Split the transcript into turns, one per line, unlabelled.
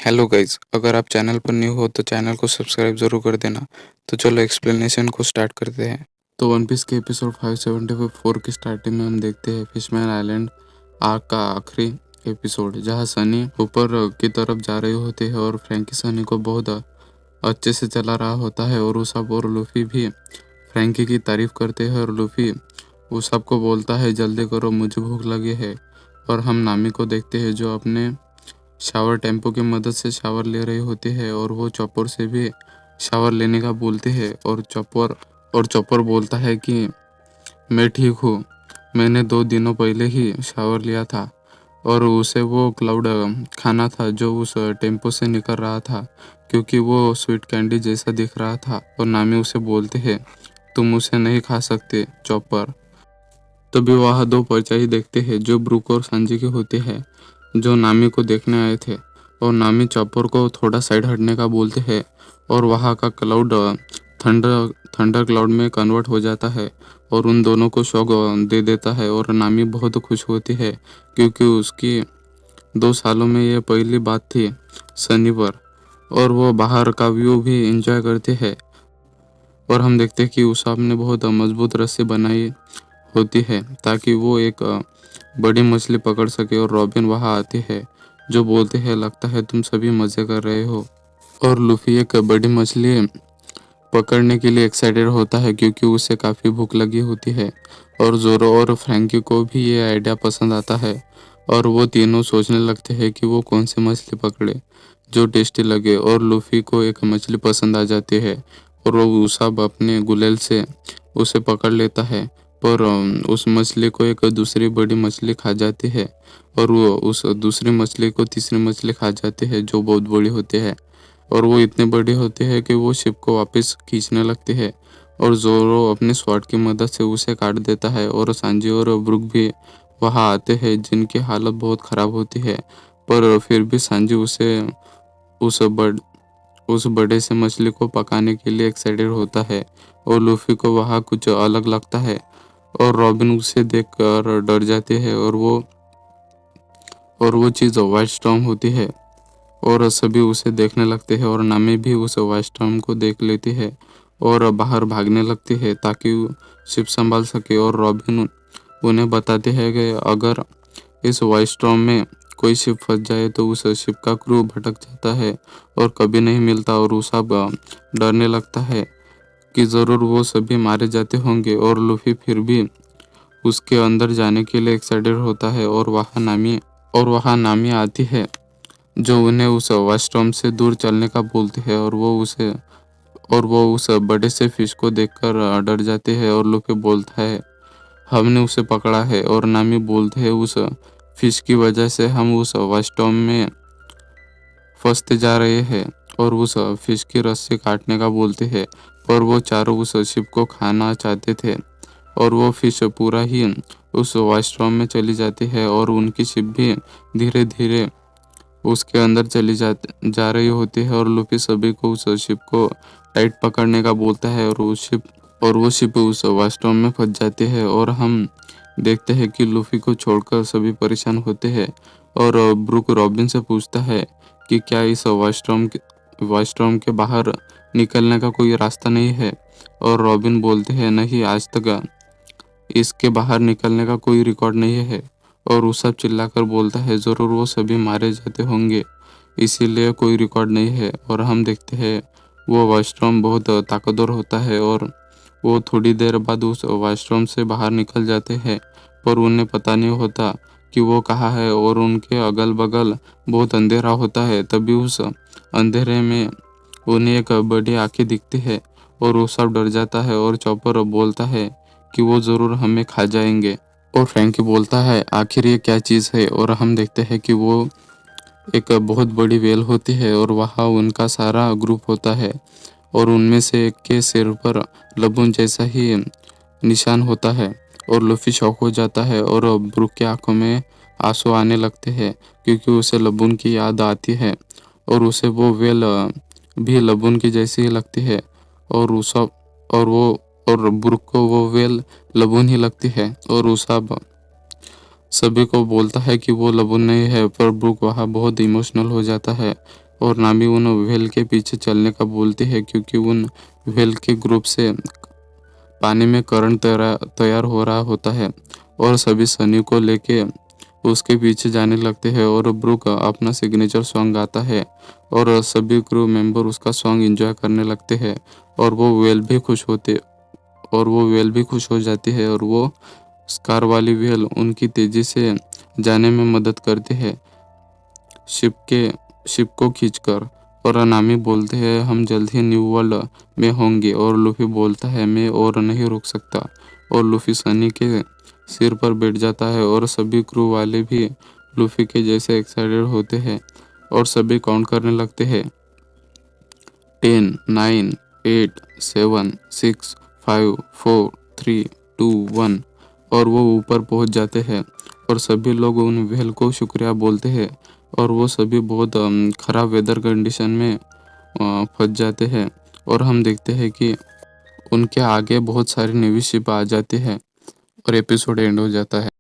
Hello guys, अगर आप channel पर न्यू हो तो चैनल को सब्सक्राइब ज़रूर कर देना। तो चलो एक्सप्लेनेशन को स्टार्ट करते हैं। तो वन पीस के एपिसोड 574 की स्टार्टिंग में हम देखते हैं फिशमैन आइलैंड आर्क का आखिरी एपिसोड, जहां सनी ऊपर की तरफ जा रहे होते हैं और फ्रैंकी सनी को बहुत अच्छे से चला रहा होता है और उसाब और लूफी भी फ्रैंकी की तारीफ करते हैं और लूफी उसाब को बोलता है जल्दी करो मुझे भूख लगी है। और हम नामी को देखते हैं जो अपने शावर टेम्पो की मदद से शावर ले रही होती है और वो चॉपर से भी शावर लेने का बोलते हैं और चॉपर बोलता है कि मैं ठीक हूँ, मैंने 2 दिनों पहले ही शावर लिया था। और उसे वो क्लाउड खाना था जो उस टेम्पो से निकल रहा था, क्योंकि वो स्वीट कैंडी जैसा दिख रहा था। और नामी उसे बोलते हैं तुम उसे नहीं खा सकते चॉपर। तभी वह दो परछाई देखते हैं जो ब्रूक और सांजी की होती है, जो नामी को देखने आए थे। और नामी चॉपर को थोड़ा साइड हटने का बोलते हैं और वहाँ का क्लाउड थंडर थंडर क्लाउड में कन्वर्ट हो जाता है और उन दोनों को शॉक दे देता है। और नामी बहुत खुश होती है क्योंकि उसकी 2 सालों में ये पहली बात थी सनी पर। और वो बाहर का व्यू भी एंजॉय करते हैं। और हम देखते हैं कि उसाब ने बहुत मजबूत रस्सी बनाई होती है ताकि वो एक बड़ी मछली पकड़ सके। और रॉबिन वहाँ आती है जो बोलते हैं लगता है तुम सभी मजे कर रहे हो। और लूफी एक बड़ी मछली पकड़ने के लिए एक्साइटेड होता है क्योंकि उसे काफ़ी भूख लगी होती है। और जोरो और फ्रैंकी को भी ये आइडिया पसंद आता है और वो तीनों सोचने लगते हैं कि वो कौन सी मछली पकड़े जो टेस्टी लगे। और लूफी को एक मछली पसंद आ जाती है और वो उसाब अपने गुलेल से उसे पकड़ लेता है। पर उस मछली को एक दूसरी बड़ी मछली खा जाती है और वो उस दूसरी मछली को तीसरी मछली खा जाती है जो बहुत बड़ी होती है। और वो इतने बड़े होते हैं कि वो शिप को वापस खींचने लगते हैं। और जोरो अपने स्वॉर्ड की मदद से उसे काट देता है और सांजी और ब्रुक भी वहाँ आते हैं जिनकी हालत बहुत ख़राब होती है। पर फिर भी सांजी उस बड़ उस बड़े से मछली को पकाने के लिए एक्साइटेड होता है और लूफी को वहाँ कुछ अलग लगता है। और रॉबिन उसे देखकर डर जाती है और वो चीज़ व्हाइट स्टॉर्म होती है और सभी उसे देखने लगते हैं। और नामी भी उस व्हाइट स्टॉर्म को देख लेती है और बाहर भागने लगती है ताकि वो शिप संभाल सके। और रॉबिन उन्हें बताते हैं कि अगर इस व्हाइट स्टॉर्म में कोई शिप फंस जाए तो उस शिप का क्रू भटक जाता है और कभी नहीं मिलता। और उसाब डरने लगता है कि ज़रूर वो सभी मारे जाते होंगे। और लूफी फिर भी उसके अंदर जाने के लिए एक्साइटेड होता है और वहाँ नामी आती है जो उन्हें उस वास्टॉम से दूर चलने का बोलती है। और वो उस बड़े से फिश को देखकर डर जाते हैं। और लूफी बोलता है हमने उसे पकड़ा है। और नामी बोलते हैं उस फिश की वजह से हम उस वास्टॉम में फंसते जा रहे हैं और उस फिश की रस्सी काटने का बोलते हैं। पर वो चारों उस शिप को खाना चाहते थे और वो फिश पूरा ही उस वास्टॉम में चली जाती है और उनकी शिप भी धीरे धीरे उसके अंदर जा रही होती है। और लूफी सभी को उस शिप को टाइट पकड़ने का बोलता है और वो शिप उस वास्टॉर्म में फंस जाती है। और हम देखते हैं कि लूफी को छोड़कर सभी परेशान होते हैं। और ब्रूक रॉबिन से पूछता है कि क्या इस वास्टॉर्म के बाहर निकलने का कोई रास्ता नहीं है। और रॉबिन बोलते हैं नहीं, आज तक इसके बाहर निकलने का कोई रिकॉर्ड नहीं है। और उसाब चिल्लाकर बोलता है जरूर वो सभी मारे जाते होंगे इसीलिए कोई रिकॉर्ड नहीं है। और हम देखते हैं वो वास्टॉर्म बहुत ताकतवर होता है और वो थोड़ी देर बाद उस वास्टॉर्म से बाहर निकल जाते हैं। पर उन्हें पता नहीं होता कि वो कहाँ है और उनके अगल बगल बहुत अंधेरा होता है। तभी उस अंधेरे में उन्हें एक बड़ी आंखें दिखती है और वो सब डर जाता है। और चॉपर बोलता है कि वो ज़रूर हमें खा जाएंगे। और फ्रैंकी बोलता है आखिर ये क्या चीज़ है। और हम देखते हैं कि वो एक बहुत बड़ी वेल होती है और वहाँ उनका सारा ग्रुप होता है और उनमें से एक के सिर पर लबून जैसा ही निशान होता है। और लूफी शॉक हो जाता है और ब्रूक की आंखों में आंसू आने लगते हैं क्योंकि उसे लबून की याद आती है और उसे वो वेल भी लबून की जैसी ही लगती है। और उसब और वो और ब्रूक को वो वेल लबून ही लगती है। और उसाब सभी को बोलता है कि वो लबून नहीं है, पर ब्रूक वहाँ बहुत इमोशनल हो जाता है और नामी उन व्हेल के पीछे चलने का बोलती है क्योंकि उन व्हेल के ग्रुप से पानी में करंट तैयार हो रहा होता है और सभी सनी को लेके उसके पीछे जाने लगते हैं और ब्रूक अपना सिग्नेचर सॉन्ग गाता है और सभी क्रू मेंबर उसका सॉन्ग एंजॉय करने लगते हैं और वो वेल भी खुश हो जाती है और वो स्कार वाली वेल उनकी तेजी से जाने में मदद करती है शिप को खींचकर। और नामी बोलते हैं हम जल्द ही न्यू वर्ल्ड में होंगे और लूफी बोलता है मैं और नहीं रुक सकता और लूफी सनी के सिर पर बैठ जाता है और सभी क्रू वाले भी लूफी के जैसे एक्साइटेड होते हैं और सभी काउंट करने लगते हैं 10 9 8 7 6 5 4 3 2 1 और वो ऊपर पहुंच जाते हैं और सभी लोग उन व्हेल को शुक्रिया बोलते हैं और वो सभी बहुत खराब वेदर कंडीशन में फंस जाते हैं और हम देखते हैं कि उनके आगे बहुत सारी नेवी शिप आ जाती है और एपिसोड एंड हो जाता है।